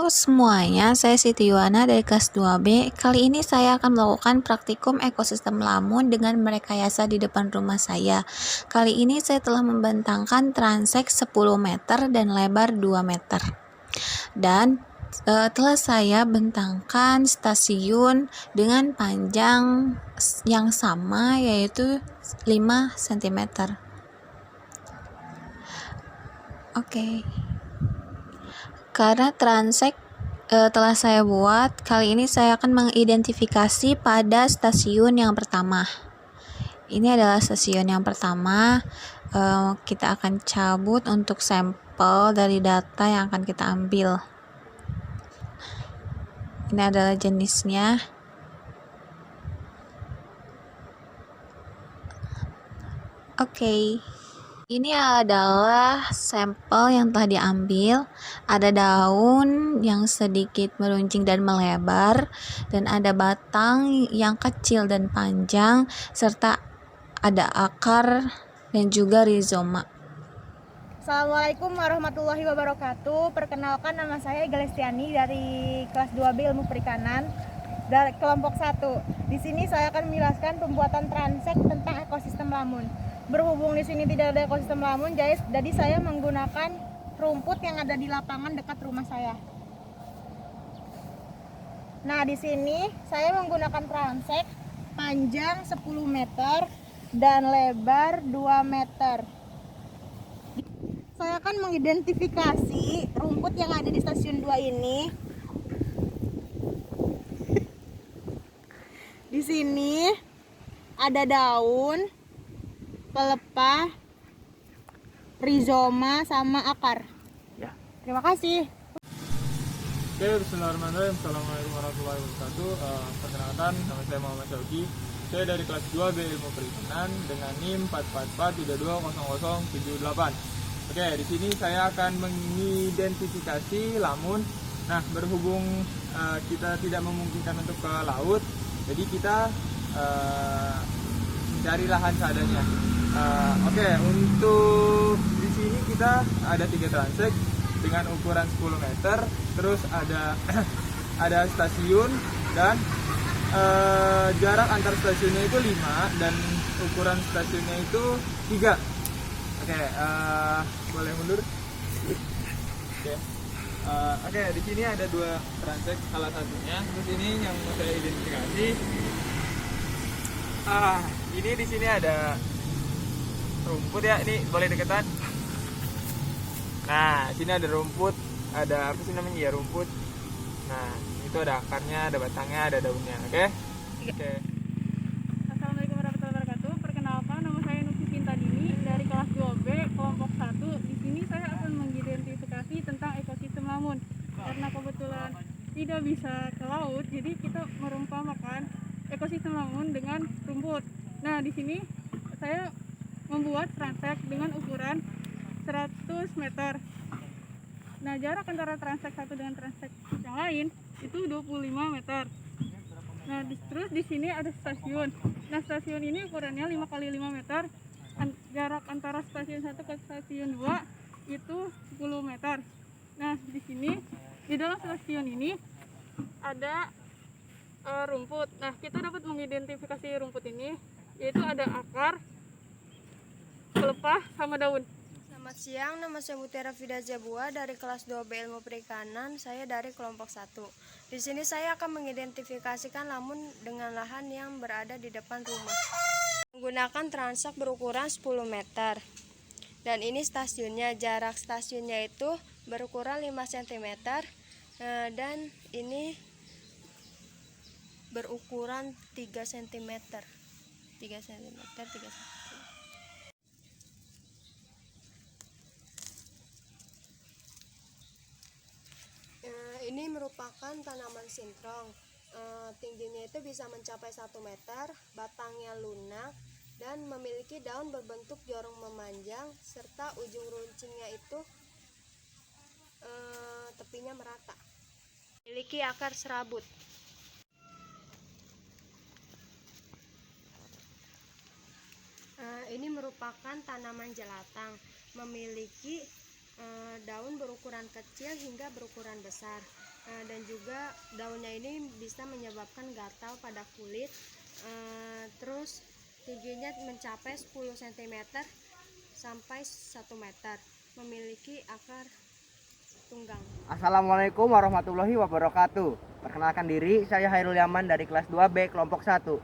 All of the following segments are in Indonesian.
Halo semuanya, saya Siti Yuwana dari kelas 2B. Kali ini saya akan melakukan praktikum ekosistem lamun dengan merekayasa di depan rumah saya. Kali ini saya telah membentangkan transek 10 meter dan lebar 2 meter. Dan telah saya bentangkan stasiun dengan panjang yang sama, yaitu 5 cm. Oke. Karena transek telah saya buat, kali ini saya akan mengidentifikasi pada stasiun yang pertama. Ini adalah stasiun yang pertama. Kita akan cabut untuk sampel dari data yang akan kita ambil. Ini adalah jenisnya. Oke. Ini adalah sampel yang telah diambil. Ada daun yang sedikit meruncing dan melebar, dan ada batang yang kecil dan panjang, serta ada akar dan juga rizoma. Assalamualaikum warahmatullahi wabarakatuh. Perkenalkan, nama saya Ega Lestiani dari kelas 2B Ilmu Perikanan dari kelompok 1. Di sini saya akan menjelaskan pembuatan transek tentang ekosistem lamun. Berhubung di sini tidak ada ekosistem lamun, jadi saya menggunakan rumput yang ada di lapangan dekat rumah saya. Nah, di sini saya menggunakan transek panjang 10 meter dan lebar 2 meter. Saya akan mengidentifikasi rumput yang ada di stasiun 2 ini. Di sini ada daun, pelepah, rizoma, sama akar. Ya. Terima kasih. Oke, bismillahirrahmanirrahim. Assalamualaikum warahmatullahi wabarakatuh. Perkenalkan, nama saya Muhammad Syauki. Saya dari kelas 2B Ilmu Perikanan dengan NIM 444320078. Oke, di sini saya akan mengidentifikasi lamun. Nah, berhubung kita tidak memungkinkan untuk ke laut, jadi kita mencari lahan seadanya. Oke, untuk di sini kita ada 3 transek dengan ukuran 10 meter, terus ada stasiun, dan jarak antar stasiunnya itu 5 dan ukuran stasiunnya itu 3. Oke, boleh mundur. Oke, di sini ada 2 transek salah satunya. Terus ini yang mau saya identifikasi. Ini di sini ada rumput ya, ini boleh deketan. Nah, sini ada rumput, ada apa sih namanya ya, rumput. Nah, itu ada akarnya, ada batangnya, ada daunnya. Oke? Oke. Assalamualaikum warahmatullahi wabarakatuh. Perkenalkan, nama saya Nusi Pintadini dari kelas 2B kelompok 1. Di sini saya akan mengidentifikasi tentang ekosistem lamun. Karena kebetulan tidak bisa ke laut, jadi kita merumpamakan ekosistem lamun dengan rumput. Nah, di sini saya membuat transek dengan ukuran 100 meter. Nah, jarak antara transek satu dengan transek yang lain itu 25 meter. Nah, terus di sini ada stasiun. Nah, stasiun ini ukurannya 5 kali 5 meter. Jarak antara stasiun 1 ke stasiun 2 itu 10 meter. Nah, di sini di dalam stasiun ini ada rumput. Nah, kita dapat mengidentifikasi rumput ini, yaitu ada akar, pelepah, sama daun. Selamat siang, nama saya Mutiara Fida Zabua dari kelas 2B Ilmu Perikanan. Saya dari kelompok 1. Di sini saya akan mengidentifikasikan lamun dengan lahan yang berada di depan rumah. Menggunakan transek berukuran 10 meter. Dan ini stasiunnya, jarak stasiunnya itu berukuran 5 cm. Dan ini berukuran 3 cm. 3 cm, 3 cm. Ini merupakan tanaman sintrong. Tingginya itu bisa mencapai 1 meter, batangnya lunak dan memiliki daun berbentuk jorong memanjang, serta ujung runcingnya itu tepinya merata. Memiliki akar serabut. Ini merupakan tanaman jelatang, memiliki daun berukuran kecil hingga berukuran besar. Dan juga daunnya ini bisa menyebabkan gatal pada kulit. Terus tingginya mencapai 10 cm sampai 1 meter, memiliki akar tunggang. Assalamualaikum warahmatullahi wabarakatuh. Perkenalkan diri, saya Hairul Yaman dari kelas 2B kelompok 1.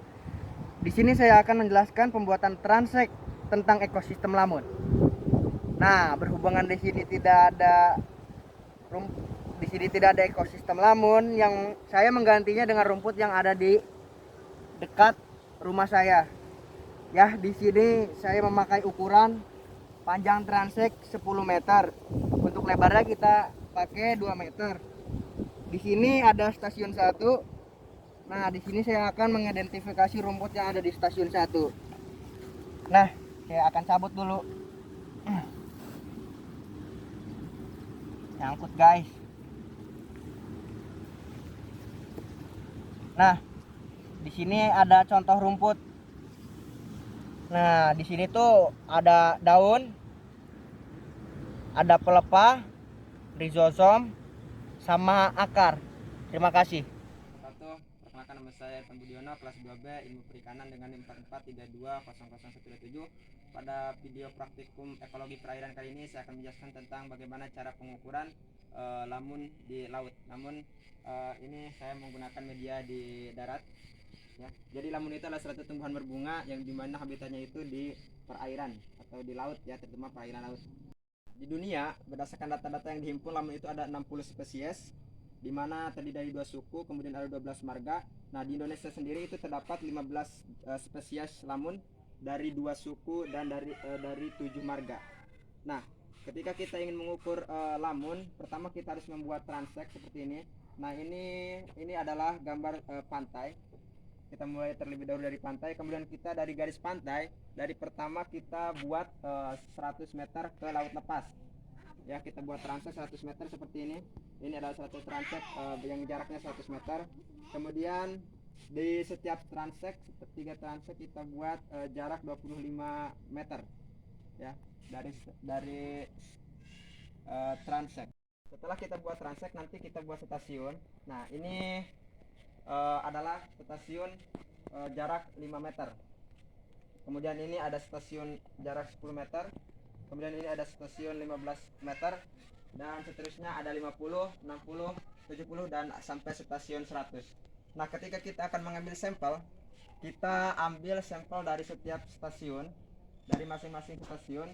Di sini saya akan menjelaskan pembuatan transek tentang ekosistem lamun. Nah, berhubungan di sini tidak ada ekosistem lamun, yang saya menggantinya dengan rumput yang ada di dekat rumah saya. Ya, di sini saya memakai ukuran panjang transek 10 meter. Untuk lebarnya kita pakai 2 meter. Di sini ada stasiun 1. Nah, di sini saya akan mengidentifikasi rumput yang ada di stasiun 1. Nah, saya akan cabut dulu. Nyangkut, guys. Nah, di sini ada contoh rumput. Nah, di sini tuh ada daun, ada pelepah, rizosom, sama akar. Terima kasih. Perkenalkan, nama saya Irfan Budiono, kelas 2B Ilmu Perikanan dengan NIM 44320017. Pada video praktikum ekologi perairan kali ini saya akan menjelaskan tentang bagaimana cara pengukuran lamun di laut. Namun ini saya menggunakan media di darat. Ya, jadi lamun itu adalah suatu tumbuhan berbunga yang dimana habitatnya itu di perairan atau di laut, ya, terutama perairan laut. Di dunia, berdasarkan data-data yang dihimpun, lamun itu ada 60 spesies, di mana terdiri dari 2 suku, kemudian ada 12 marga. Nah, di Indonesia sendiri itu terdapat 15 spesies lamun dari 2 suku dan dari 7 marga. Nah, ketika kita ingin mengukur lamun, pertama kita harus membuat transek seperti ini. Nah, ini adalah gambar pantai. Kita mulai terlebih dahulu dari pantai, kemudian kita dari garis pantai, dari pertama kita buat 100 meter ke laut lepas. Ya, kita buat transek 100 meter seperti ini. Ini adalah 100 transek yang jaraknya 100 meter. Kemudian di setiap transek, 3 transek kita buat jarak 25 meter. Ya, dari transek. Setelah kita buat transek, nanti kita buat stasiun. Nah, ini adalah stasiun jarak 5 meter. Kemudian ini ada stasiun jarak 10 meter. Kemudian ini ada stasiun 15 meter. Dan seterusnya ada 50, 60, 70 dan sampai stasiun 100. Nah, ketika kita akan mengambil sampel, kita ambil sampel dari setiap stasiun, dari masing-masing stasiun.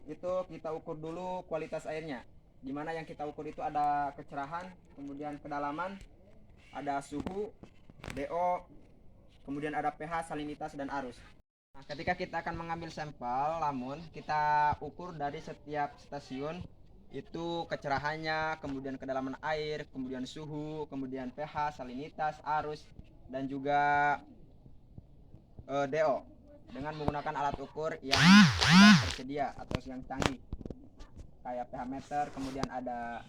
Itu kita ukur dulu kualitas airnya. Dimana yang kita ukur itu ada kecerahan, kemudian kedalaman, ada suhu, DO, kemudian ada pH, salinitas, dan arus. Nah, ketika kita akan mengambil sampel lamun, kita ukur dari setiap stasiun itu kecerahannya, kemudian kedalaman air, kemudian suhu, kemudian pH, salinitas, arus, dan juga DO dengan menggunakan alat ukur yang tersedia atau yang canggih kayak pH meter, kemudian ada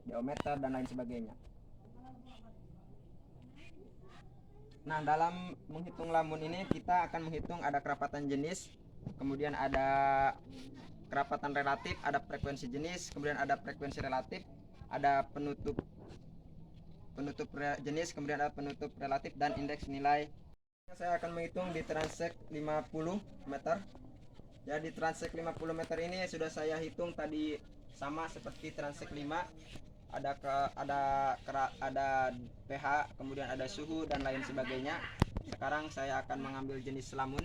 DO meter dan lain sebagainya. Nah, dalam menghitung lamun ini kita akan menghitung ada kerapatan jenis, kemudian ada kerapatan relatif, ada frekuensi jenis, kemudian ada frekuensi relatif, ada penutup jenis, kemudian ada penutup relatif dan indeks nilai. Saya akan menghitung di transek 50 meter. Ya, di transek 50 meter ini sudah saya hitung tadi sama seperti transek 5. Ada pH, kemudian ada suhu dan lain sebagainya. Sekarang saya akan mengambil jenis lamun,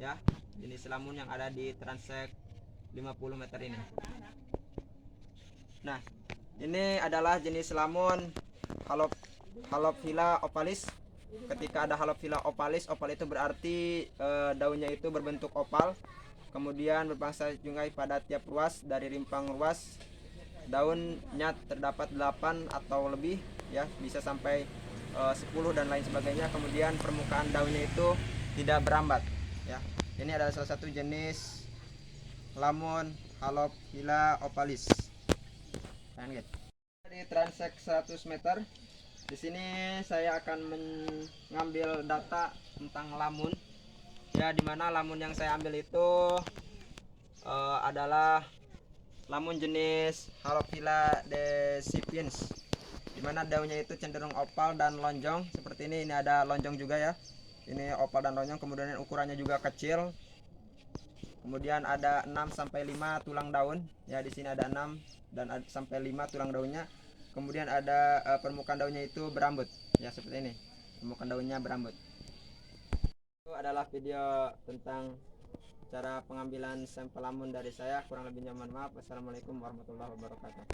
ya, jenis lamun yang ada di transek 50 meter ini. Nah, ini adalah jenis lamun Halophila opalis. Ketika ada Halophila opalis, opal itu berarti daunnya itu berbentuk opal, kemudian berpangsa jungai pada tiap ruas. Dari rimpang ruas daunnya terdapat 8 atau lebih, ya, bisa sampai 10 dan lain sebagainya. Kemudian permukaan daunnya itu tidak berambat, ya. Ini adalah salah satu jenis lamun Halophila opalis. Di transek 100 meter, di sini saya akan mengambil data tentang lamun, ya, dimana lamun yang saya ambil itu adalah lamun jenis Halophila decipiens. dimana daunnya itu cenderung opal dan lonjong seperti ini. Ini ada lonjong juga ya, ini opal dan lonjong, kemudian ukurannya juga kecil. Kemudian ada 6-5 tulang daun ya, di sini ada 6 dan sampai 5 tulang daunnya. Kemudian ada permukaan daunnya itu berambut ya, seperti ini, permukaan daunnya berambut. Itu adalah video tentang cara pengambilan sampel lamun dari saya. Kurang lebihnya mohon maaf. Wassalamualaikum warahmatullahi wabarakatuh.